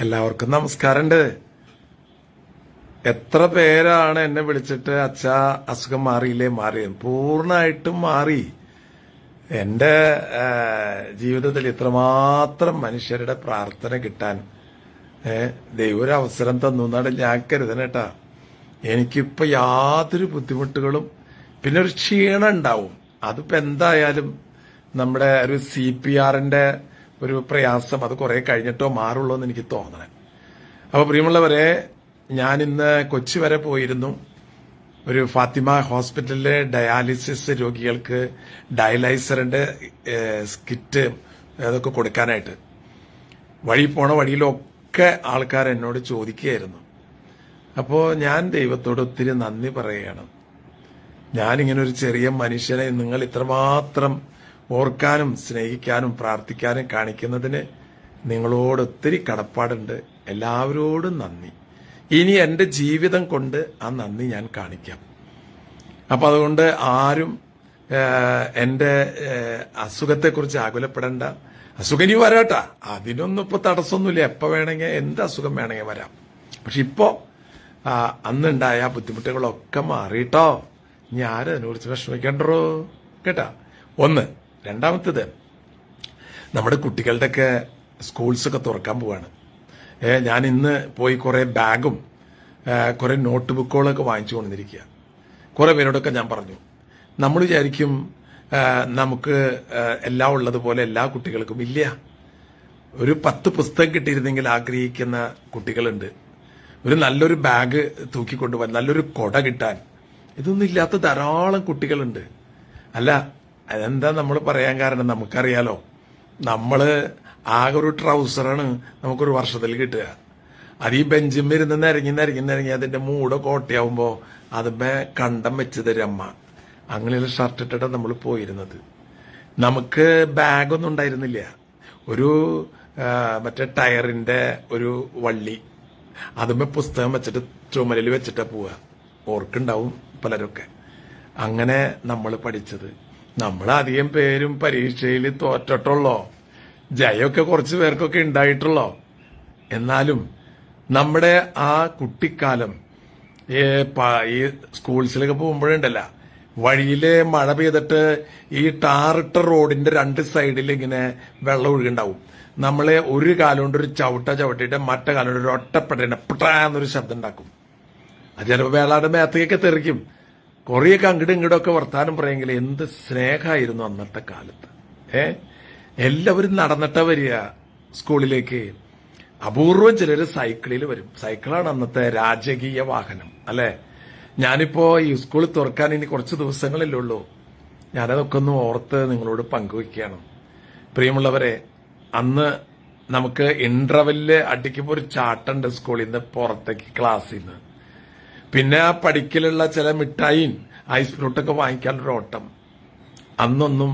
എല്ലാവർക്കും നമസ്കാരമുണ്ട്. എത്ര പേരാണ് എന്നെ വിളിച്ചിട്ട് അച്ഛാ അസുഖം മാറിയില്ലേ? പൂർണ്ണമായിട്ടും മാറി. എന്റെ ജീവിതത്തിൽ ഇത്രമാത്രം മനുഷ്യരുടെ പ്രാർത്ഥന കിട്ടാൻ ദൈവം ഒരു അവസരം തന്നു എന്നാണ് ഞാൻ കരുതണേട്ടാ. എനിക്കിപ്പോ യാതൊരു ബുദ്ധിമുട്ടുകളും പിന്നെ ഒരു ക്ഷീണം ഉണ്ടാവും. അതിപ്പോ എന്തായാലും നമ്മുടെ ഒരു CPRന്റെ ഒരു പ്രയാസം അത് കുറെ കഴിഞ്ഞിട്ടോ മാറുള്ളൂ എന്ന് എനിക്ക് തോന്നണേ. അപ്പൊ പ്രിയമുള്ളവരെ, ഞാൻ ഇന്ന് കൊച്ചി വരെ പോയിരുന്നു. ഒരു ഫാത്തിമ ഹോസ്പിറ്റലിലെ ഡയാലിസിസ് രോഗികൾക്ക് ഡയലൈസറിന്റെ കിറ്റ് അതൊക്കെ കൊടുക്കാനായിട്ട് പോണ വഴിയിലൊക്കെ ആൾക്കാർ എന്നോട് ചോദിക്കുകയായിരുന്നു. അപ്പോൾ ഞാൻ ദൈവത്തോട് ഒത്തിരി നന്ദി പറയുകയാണ്. ഞാനിങ്ങനെ ഒരു ചെറിയ മനുഷ്യനെ നിങ്ങൾ ഇത്രമാത്രം ഓർക്കാനും സ്നേഹിക്കാനും പ്രാർത്ഥിക്കാനും കാണിക്കുന്നതിന് നിങ്ങളോട് ഒത്തിരി കടപ്പാടുണ്ട്. എല്ലാവരോടും നന്ദി. ഇനി എൻ്റെ ജീവിതം കൊണ്ട് ആ നന്ദി ഞാൻ കാണിക്കാം. അപ്പൊ അതുകൊണ്ട് ആരും എൻ്റെ അസുഖത്തെക്കുറിച്ച് ആകുലപ്പെടേണ്ട. അസുഖം ഇനി വരാട്ടാ, അതിനൊന്നും ഇപ്പൊ തടസ്സമൊന്നുമില്ല. എപ്പോ വേണമെങ്കിൽ എന്ത് അസുഖം വേണമെങ്കിൽ വരാം. പക്ഷെ ഇപ്പോ അന്നുണ്ടായ ബുദ്ധിമുട്ടുകളൊക്കെ മാറിയിട്ടോ. ഇനി ആരും അതിനെക്കുറിച്ച് വിഷമിക്കണ്ടോ കേട്ടാ. ഒന്ന്. രണ്ടാമത്തേത്, നമ്മുടെ കുട്ടികളുടെയൊക്കെ സ്കൂൾസൊക്കെ തുറക്കാൻ പോവാണ്. ഞാൻ ഇന്ന് പോയി കുറെ ബാഗും കുറെ നോട്ട് ബുക്കുകളൊക്കെ വാങ്ങിച്ചു കൊണ്ടിരിക്കുക. കുറെ പേരോടൊക്കെ ഞാൻ പറഞ്ഞു, നമ്മൾ വിചാരിക്കും നമുക്ക് എല്ലാം ഉള്ളതുപോലെ എല്ലാ കുട്ടികൾക്കും ഇല്ല. ഒരു 10 പുസ്തകം കിട്ടിയിരുന്നെങ്കിൽ ആഗ്രഹിക്കുന്ന കുട്ടികളുണ്ട്. ഒരു നല്ലൊരു ബാഗ് തൂക്കിക്കൊണ്ടുപോകാൻ, നല്ലൊരു കൊട കിട്ടാൻ, ഇതൊന്നും ഇല്ലാത്ത ധാരാളം കുട്ടികളുണ്ട്. അല്ല, അതെന്താ നമ്മൾ പറയാൻ കാരണം നമുക്കറിയാലോ. നമ്മള് ആകെ ഒരു ട്രൗസറാണ് നമുക്കൊരു വർഷത്തിൽ കിട്ടുക. അത് ഈ ബെഞ്ചിന്മേൽ ഇരുന്ന് നിരങ്ങി അതിന്റെ മൂട കോട്ടയാവുമ്പോ അതിന്മേ കണ്ടം വെച്ച് തരമ്മ. അങ്ങനെയുള്ള ഷർട്ട് ഇട്ടിട്ടാണ് നമ്മൾ പോയിരുന്നത്. നമുക്ക് ബാഗൊന്നും ഉണ്ടായിരുന്നില്ല. ഒരു മറ്റേ ടയറിന്റെ ഒരു വള്ളി, അതുമ്മേ പുസ്തകം വെച്ചിട്ട് ചുമലിൽ വെച്ചിട്ടാ പോവുക. ഓർക്കുണ്ടാവും പലരൊക്കെ. അങ്ങനെ നമ്മൾ പഠിച്ചത്. നമ്മൾ അധികം പേരും പരീക്ഷയിൽ തോറ്റിട്ടുള്ളോ, ജയമൊക്കെ കുറച്ച് പേർക്കൊക്കെ ഉണ്ടായിട്ടുള്ളോ. എന്നാലും നമ്മുടെ ആ കുട്ടിക്കാലം ഈ സ്കൂൾസിലൊക്കെ പോകുമ്പോഴുണ്ടല്ല, വഴിയിലെ മഴ പെയ്തിട്ട് ഈ ടാറിട്ട റോഡിന്റെ 2 സൈഡിൽ ഇങ്ങനെ വെള്ളം ഒഴുകുണ്ടാവും. നമ്മളെ ഒരു കാലം കൊണ്ട് ഒരു ചവിട്ടിയിട്ട് മറ്റേ കാലം കൊണ്ട് ഒരു ഒറ്റപ്പെട്ട പിട്ടാന്നൊരു ശബ്ദം ഉണ്ടാക്കും. അത് ചിലപ്പോൾ വേളാടെ മേത്തേക്കൊക്കെ തെറിക്കും. കുറേയൊക്കെ അങ്ങോട്ടും ഇങ്ങോട്ടൊക്കെ വർത്താനം പറയെങ്കിൽ എന്ത് സ്നേഹമായിരുന്നു അന്നത്തെ കാലത്ത്. എല്ലാവരും നടന്നിട്ടാ വരിക സ്കൂളിലേക്ക്. അപൂർവം ചിലര് സൈക്കിളിൽ വരും. സൈക്കിളാണ് അന്നത്തെ രാജകീയ വാഹനം, അല്ലെ? ഞാനിപ്പോ ഈ സ്കൂൾ തുറക്കാൻ ഇനി കുറച്ച് ദിവസങ്ങളല്ലേ ഉള്ളൂ. ഞാനതൊക്കെ ഒന്ന് ഓർത്ത് നിങ്ങളോട് പങ്കുവയ്ക്കുകയാണ്. പ്രിയമുള്ളവരെ, അന്ന് നമുക്ക് ഇന്റർവെല്ല് അടിക്കുമ്പോൾ ഒരു ചാട്ടുണ്ട് സ്കൂളിൽ നിന്ന് പുറത്തേക്ക്, ക്ലാസ്സിൽ നിന്ന്. പിന്നെ ആ പഠിക്കലുള്ള ചില മിഠായിയും ഐസ് ഫ്രൂട്ടൊക്കെ വാങ്ങിക്കാനൊരു ഓട്ടം. അന്നൊന്നും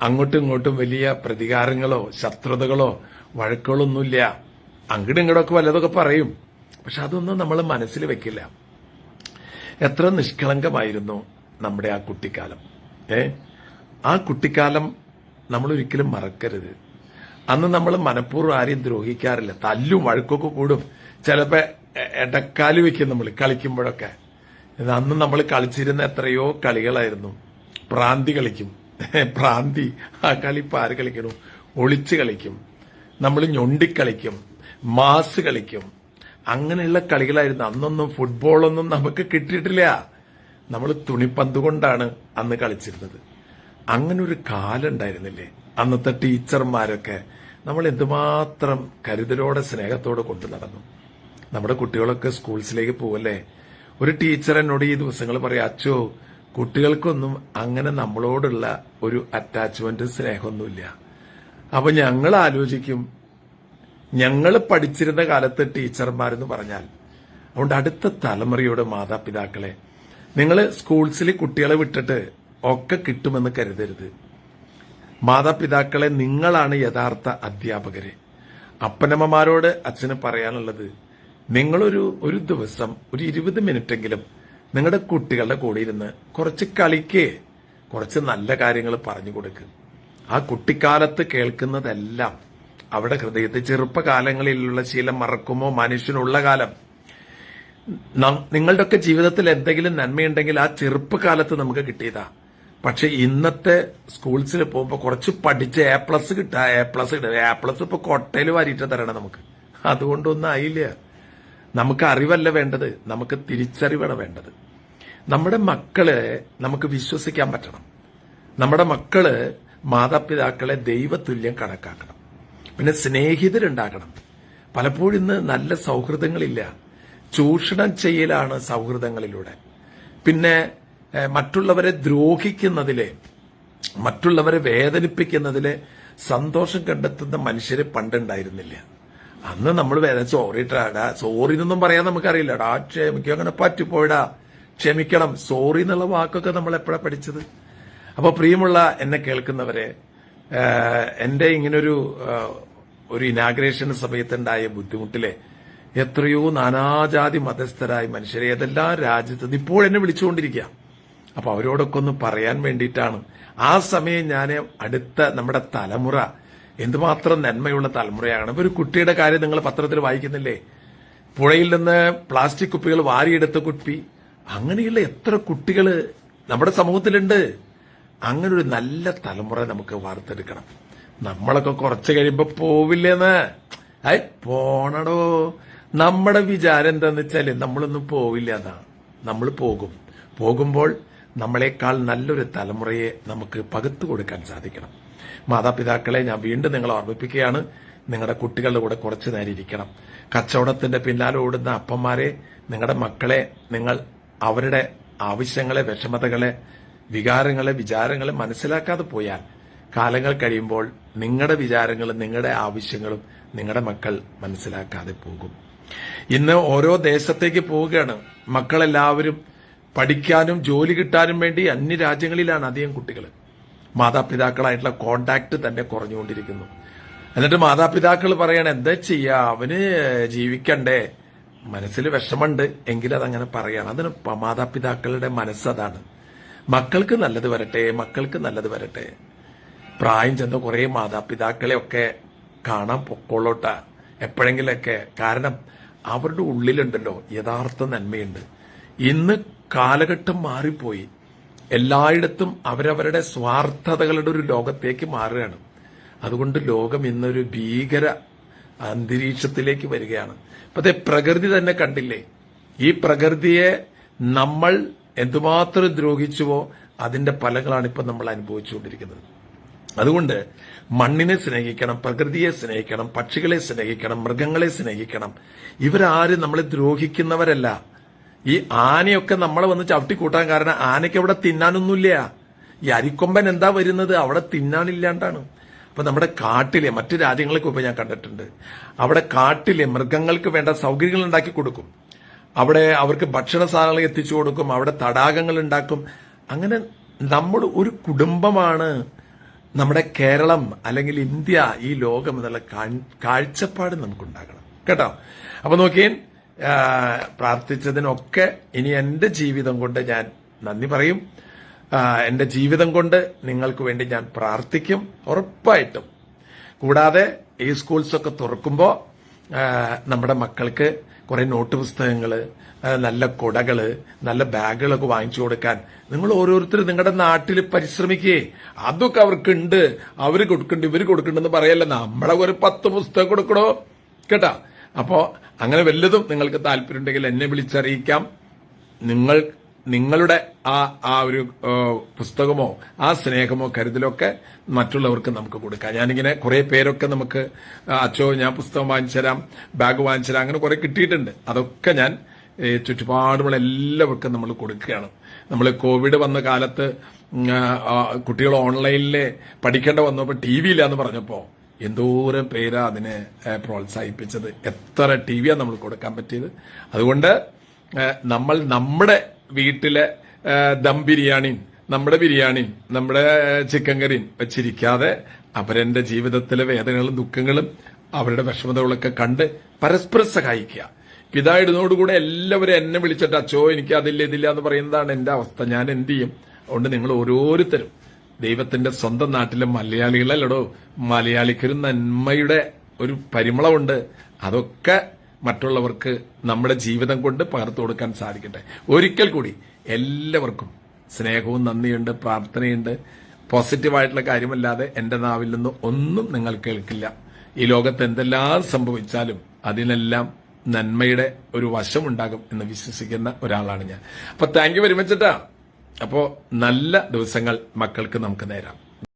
അങ്ങോട്ടും ഇങ്ങോട്ടും വലിയ പ്രതികാരങ്ങളോ ശത്രുതകളോ വഴക്കുകളോ ഒന്നുമില്ല. അങ്ങോട്ടും ഇങ്ങോട്ടൊക്കെ വല്ലതൊക്കെ പറയും, പക്ഷെ അതൊന്നും നമ്മൾ മനസ്സിൽ വെക്കില്ല. എത്ര നിഷ്കളങ്കമായിരുന്നു നമ്മുടെ ആ കുട്ടിക്കാലം. ആ കുട്ടിക്കാലം നമ്മൾ ഒരിക്കലും മറക്കരുത്. അന്ന് നമ്മൾ മനഃപൂർവ്വം ആരെയും ദ്രോഹിക്കാറില്ല. തല്ലും വഴക്കൊക്കെ കൂടും. ചിലപ്പോ ഇടക്കാല് വെക്കും നമ്മൾ കളിക്കുമ്പോഴൊക്കെ. അന്ന് നമ്മൾ കളിച്ചിരുന്ന എത്രയോ കളികളായിരുന്നു. പ്രാന്തി കളിക്കും. പ്രാന്തി, ആ കളി ഇപ്പൊ ആര് കളിക്കണു? ഒളിച്ച് കളിക്കും, നമ്മൾ ഞൊണ്ടിക്കളിക്കും, മാസ് കളിക്കും. അങ്ങനെയുള്ള കളികളായിരുന്നു. അന്നൊന്നും ഫുട്ബോളൊന്നും നമുക്ക് കിട്ടിയിട്ടില്ല. നമ്മൾ തുണിപ്പന്ത് കൊണ്ടാണ് അന്ന് കളിച്ചിരുന്നത്. അങ്ങനെ ഒരു കാലം ഉണ്ടായിരുന്നില്ലേ? അന്നത്തെ ടീച്ചർമാരൊക്കെ നമ്മൾ എന്തുമാത്രം കരുതലോടെ സ്നേഹത്തോടെ കൊണ്ടു നടന്നു. നമ്മുടെ കുട്ടികളൊക്കെ സ്കൂൾസിലേക്ക് പോവല്ലേ. ഒരു ടീച്ചർ എന്നോട് ഈ ദിവസങ്ങൾ പറയാം, അച്ചോ, കുട്ടികൾക്കൊന്നും അങ്ങനെ നമ്മളോടുള്ള ഒരു അറ്റാച്ച്മെന്റ് സ്നേഹമൊന്നുമില്ല. അപ്പൊ ഞങ്ങൾ ആലോചിക്കും, ഞങ്ങൾ പഠിച്ചിരുന്ന കാലത്ത് ടീച്ചർമാരെന്ന് പറഞ്ഞാൽ. അതുകൊണ്ട് അടുത്ത തലമുറയുടെ മാതാപിതാക്കളെ, നിങ്ങൾ സ്കൂൾസിൽ കുട്ടികളെ വിട്ടിട്ട് ഒക്കെ കിട്ടുമെന്ന് കരുതരുത്. മാതാപിതാക്കളെ, നിങ്ങളാണ് യഥാർത്ഥ അധ്യാപകര്. അപ്പനമ്മമാരോട് അച്ഛന് പറയാനുള്ളത്, നിങ്ങളൊരു ദിവസം ഒരു 20 മിനിറ്റെങ്കിലും നിങ്ങളുടെ കുട്ടികളുടെ കൂടെ ഇരുന്ന് കുറച്ച് കളിക്കേ, കുറച്ച് നല്ല കാര്യങ്ങൾ പറഞ്ഞു കൊടുക്കുക. ആ കുട്ടിക്കാലത്ത് കേൾക്കുന്നതെല്ലാം അവരുടെ ഹൃദയത്തിൽ ചെറുപ്പകാലങ്ങളിലുള്ള ശീലം മറക്കുമോ മനുഷ്യനുള്ള കാലം. നിങ്ങളുടെയൊക്കെ ജീവിതത്തിൽ എന്തെങ്കിലും നന്മയുണ്ടെങ്കിൽ ആ ചെറുപ്പകാലത്ത് നമുക്ക് കിട്ടിയതാ. പക്ഷെ ഇന്നത്തെ സ്കൂൾസിൽ പോകുമ്പോൾ കുറച്ച് പഠിച്ച് എ പ്ലസ് കിട്ടുക, എ പ്ലസ് ഇപ്പൊ കൊട്ടയിൽ വാരിയിട്ട് തരണം നമുക്ക്. അതുകൊണ്ടൊന്നും ആയില്ല. നമുക്ക് അറിവല്ല വേണ്ടത്, നമുക്ക് തിരിച്ചറിവാണ് വേണ്ടത്. നമ്മുടെ മക്കളെ നമുക്ക് വിശ്വസിക്കാൻ പറ്റണം. നമ്മുടെ മക്കള് മാതാപിതാക്കളെ ദൈവതുല്യം കണക്കാക്കണം. പിന്നെ സ്നേഹിതരുണ്ടാകണം. പലപ്പോഴും ഇന്ന് നല്ല സൗഹൃദങ്ങളില്ല, ചൂഷണം ചെയ്യലാണ് സൗഹൃദങ്ങളിലൂടെ. പിന്നെ മറ്റുള്ളവരെ ദ്രോഹിക്കുന്നതിലെ, മറ്റുള്ളവരെ വേദനിപ്പിക്കുന്നതിലെ സന്തോഷം കണ്ടെത്തുന്ന മനുഷ്യരെ പണ്ടുണ്ടായിരുന്നില്ല. അന്ന് നമ്മൾ സോറിട്ടാടാ, സോറി എന്നൊന്നും പറയാൻ നമുക്കറിയില്ലടാ, ക്ഷമിക്കും, അങ്ങനെ പറ്റിപ്പോയിടാ, ക്ഷമിക്കണം, സോറി എന്നുള്ള വാക്കൊക്കെ നമ്മൾ എപ്പോഴാ പഠിച്ചത്? അപ്പൊ പ്രിയമുള്ള എന്നെ കേൾക്കുന്നവരെ, എന്റെ ഇങ്ങനൊരു ഇനാഗ്രേഷൻ സമയത്തുണ്ടായ ബുദ്ധിമുട്ടിലെ എത്രയോ നാനാജാതി മതസ്ഥരായ മനുഷ്യരെ ഏതെല്ലാം രാജ്യത്ത് ഇപ്പോൾ എന്നെ വിളിച്ചുകൊണ്ടിരിക്കുക. അപ്പൊ അവരോടൊക്കെ ഒന്ന് പറയാൻ വേണ്ടിയിട്ടാണ്. ആ സമയം ഞാൻ അടുത്ത നമ്മുടെ തലമുറ എന്തുമാത്രം നന്മയുള്ള തലമുറയാണ്. ഇപ്പൊ ഒരു കുട്ടിയുടെ കാര്യം നിങ്ങൾ പത്രത്തിൽ വായിക്കുന്നില്ലേ? പുഴയിൽ നിന്ന് പ്ലാസ്റ്റിക് കുപ്പികൾ വാരിയെടുത്ത കുട്ടി. അങ്ങനെയുള്ള എത്ര കുട്ടികള് നമ്മുടെ സമൂഹത്തിലുണ്ട്. അങ്ങനെ ഒരു നല്ല തലമുറ നമുക്ക് വാർത്തെടുക്കണം. നമ്മളൊക്കെ കുറച്ച് കഴിയുമ്പോ പോവില്ലെന്ന്. പോണടോ. നമ്മുടെ വിചാരം എന്താന്ന് വെച്ചാല് നമ്മളൊന്നും പോവില്ല എന്നാണ്. നമ്മൾ പോകുമ്പോൾ നമ്മളെക്കാൾ നല്ലൊരു തലമുറയെ നമുക്ക് പകുത്തു കൊടുക്കാൻ സാധിക്കണം. മാതാപിതാക്കളെ ഞാൻ വീണ്ടും നിങ്ങളെ ഓർമ്മിപ്പിക്കുകയാണ്, നിങ്ങളുടെ കുട്ടികളുടെ കൂടെ കുറച്ചു നേരം ഇരിക്കണം. കച്ചവടത്തിന്റെ പിന്നാലെ ഓടുന്ന അപ്പന്മാരെ, നിങ്ങളുടെ മക്കളെ നിങ്ങൾ അവരുടെ ആവശ്യങ്ങളെ, വിഷമതകളെ, വികാരങ്ങളെ, വിചാരങ്ങളെ മനസ്സിലാക്കാതെ പോയാൽ കാലങ്ങൾ കഴിയുമ്പോൾ നിങ്ങളുടെ വിചാരങ്ങളും നിങ്ങളുടെ ആവശ്യങ്ങളും നിങ്ങളുടെ മക്കൾ മനസ്സിലാക്കാതെ പോകും. ഇന്ന് ഓരോ ദേശത്തേക്ക് പോവുകയാണ് മക്കളെല്ലാവരും. പഠിക്കാനും ജോലി കിട്ടാനും വേണ്ടി അന്യ രാജ്യങ്ങളിലാണ് അധികം കുട്ടികൾ. മാതാപിതാക്കളായിട്ടുള്ള കോണ്ടാക്ട് തന്നെ കുറഞ്ഞുകൊണ്ടിരിക്കുന്നു. എന്നിട്ട് മാതാപിതാക്കൾ പറയണ എന്താ ചെയ്യാ, അവന് ജീവിക്കണ്ടേ, മനസ്സിൽ വിഷമുണ്ട് എങ്കിൽ അതങ്ങനെ പറയണം. അതിന് മാതാപിതാക്കളുടെ മനസ്സതാണ്. മക്കൾക്ക് നല്ലത് വരട്ടെ, മക്കൾക്ക് നല്ലത് വരട്ടെ. പ്രായം ചെന്ന കുറെ മാതാപിതാക്കളെ ഒക്കെ കാണാൻ പൊക്കോളോട്ട എപ്പോഴെങ്കിലൊക്കെ. കാരണം അവരുടെ ഉള്ളിലുണ്ടല്ലോ യഥാർത്ഥ നന്മയുണ്ട്. ഇന്ന് കാലഘട്ടം മാറിപ്പോയി. എല്ലായിടത്തും അവരവരുടെ സ്വാർത്ഥതകളുടെ ഒരു ലോകത്തേക്ക് മാറുകയാണ്. അതുകൊണ്ട് ലോകം ഇന്നൊരു ഭീകര അന്തരീക്ഷത്തിലേക്ക് വരികയാണ്. ഇപ്പത്തെ പ്രകൃതി തന്നെ കണ്ടില്ലേ? ഈ പ്രകൃതിയെ നമ്മൾ എന്തുമാത്രം ദ്രോഹിച്ചുവോ അതിന്റെ ഫലങ്ങളാണ് ഇപ്പൊ നമ്മൾ അനുഭവിച്ചുകൊണ്ടിരിക്കുന്നത്. അതുകൊണ്ട് മണ്ണിനെ സ്നേഹിക്കണം, പ്രകൃതിയെ സ്നേഹിക്കണം, പക്ഷികളെ സ്നേഹിക്കണം, മൃഗങ്ങളെ സ്നേഹിക്കണം. ഇവരാരും നമ്മളെ ദ്രോഹിക്കുന്നവരല്ല. ഈ ആനയൊക്കെ നമ്മളെ വന്ന് ചവിട്ടിക്കൂട്ടാൻ കാരണം ആനയ്ക്ക് അവിടെ തിന്നാനൊന്നുമില്ല. ഈ അരിക്കൊമ്പൻ എന്താ വരുന്നത്? അവിടെ തിന്നാനില്ലാണ്ടാണ്. അപ്പൊ നമ്മുടെ കാട്ടിലെ മറ്റു രാജ്യങ്ങൾക്ക് ഇപ്പൊ ഞാൻ കണ്ടിട്ടുണ്ട്, അവിടെ കാട്ടിലെ മൃഗങ്ങൾക്ക് വേണ്ട സൗകര്യങ്ങൾ ഉണ്ടാക്കി കൊടുക്കും. അവിടെ അവർക്ക് ഭക്ഷണ സാധനങ്ങൾ എത്തിച്ചു കൊടുക്കും. അവിടെ തടാകങ്ങൾ ഉണ്ടാക്കും. അങ്ങനെ നമ്മൾ ഒരു കുടുംബമാണ് നമ്മുടെ കേരളം അല്ലെങ്കിൽ ഇന്ത്യ, ഈ ലോകം എന്നുള്ള കാഴ്ചപ്പാട് നമുക്കുണ്ടാകണം കേട്ടോ. അപ്പൊ നോക്കിയേ, പ്രാർത്ഥിച്ചതിനൊക്കെ ഇനി എന്റെ ജീവിതം കൊണ്ട് ഞാൻ നന്ദി പറയും. എന്റെ ജീവിതം കൊണ്ട് നിങ്ങൾക്ക് വേണ്ടി ഞാൻ പ്രാർത്ഥിക്കും ഉറപ്പായിട്ടും. കൂടാതെ ഈ സ്കൂൾസൊക്കെ തുറക്കുമ്പോൾ നമ്മുടെ മക്കൾക്ക് കുറെ നോട്ട് പുസ്തകങ്ങള്, നല്ല കുടകള്, നല്ല ബാഗുകളൊക്കെ വാങ്ങിച്ചു കൊടുക്കാൻ നിങ്ങൾ ഓരോരുത്തരും നിങ്ങളുടെ നാട്ടിൽ പരിശ്രമിക്കേ. അതൊക്കെ അവർക്കുണ്ട്, അവര് കൊടുക്കണ്ട്, ഇവര് കൊടുക്കണ്ടെന്ന് പറയല്ല. നമ്മളെ ഒരു 10 പുസ്തകം കൊടുക്കണോ കേട്ടാ. അപ്പോ അങ്ങനെ വല്ലതും നിങ്ങൾക്ക് താല്പര്യമുണ്ടെങ്കിൽ എന്നെ വിളിച്ചറിയിക്കാം. നിങ്ങളുടെ ആ ഒരു പുസ്തകമോ ആ സ്നേഹമോ കരുതലൊക്കെ മറ്റുള്ളവർക്ക് നമുക്ക് കൊടുക്കാം. ഞാനിങ്ങനെ കുറെ പേരൊക്കെ നമുക്ക് അച്ചോ ഞാൻ പുസ്തകം വാങ്ങിച്ചുതരാം, ബാഗ് വാങ്ങിച്ചുതരാം, അങ്ങനെ കുറെ കിട്ടിയിട്ടുണ്ട്. അതൊക്കെ ഞാൻ ചുറ്റുപാടുമുള്ള എല്ലാവർക്കും നമ്മൾ കൊടുക്കുകയാണ്. നമ്മൾ കോവിഡ് വന്ന കാലത്ത് കുട്ടികൾ ഓൺലൈനിൽ പഠിക്കേണ്ട വന്നപ്പോൾ TV ഇല്ലാന്ന് പറഞ്ഞപ്പോ എന്തോരം പേരാ അതിനെ പ്രോത്സാഹിപ്പിച്ചത്. എത്ര TV നമ്മൾ കൊടുക്കാൻ പറ്റിയത്. അതുകൊണ്ട് നമ്മൾ നമ്മുടെ വീട്ടിലെ ദം ബിരിയാണിയും നമ്മുടെ ബിരിയാണിയും നമ്മുടെ ചിക്കൻ കറിയും വെച്ചിരിക്കാതെ അവരെന്റെ ജീവിതത്തിലെ വേദനകളും ദുഃഖങ്ങളും അവരുടെ വിഷമതകളൊക്കെ കണ്ട് പരസ്പരം സഹായിക്കുക. ഇതായിടുന്നതോടുകൂടെ എല്ലാവരും എന്നെ വിളിച്ചിട്ട് അച്ചോ എനിക്ക് അതില്ല ഇതില്ല എന്ന് പറയുന്നതാണ് എന്റെ അവസ്ഥ. ഞാൻ എന്ത് ചെയ്യും? അതുകൊണ്ട് നിങ്ങൾ ഓരോരുത്തരും ദൈവത്തിന്റെ സ്വന്തം നാട്ടിലെ മലയാളികളല്ലടോ, മലയാളിക്കൊരു നന്മയുടെ ഒരു പരിമളമുണ്ട്. അതൊക്കെ മറ്റുള്ളവർക്ക് നമ്മുടെ ജീവിതം കൊണ്ട് പകർന്നു കൊടുക്കാൻ സാധിക്കട്ടെ. ഒരിക്കൽ കൂടി എല്ലാവർക്കും സ്നേഹവും നന്ദിയുണ്ട്, പ്രാർത്ഥനയുണ്ട്. പോസിറ്റീവായിട്ടുള്ള കാര്യമല്ലാതെ എന്റെ നാവിൽ നിന്ന് ഒന്നും നിങ്ങൾ കേൾക്കില്ല. ഈ ലോകത്ത് എന്തെല്ലാം സംഭവിച്ചാലും അതിനെല്ലാം നന്മയുടെ ഒരു വശമുണ്ടാകും എന്ന് വിശ്വസിക്കുന്ന ഒരാളാണ് ഞാൻ. അപ്പൊ താങ്ക് യു വെരി മച്ച്. അപ്പോ നല്ല ദിവസങ്ങൾ മക്കൾക്ക് നമുക്ക് നേരാം.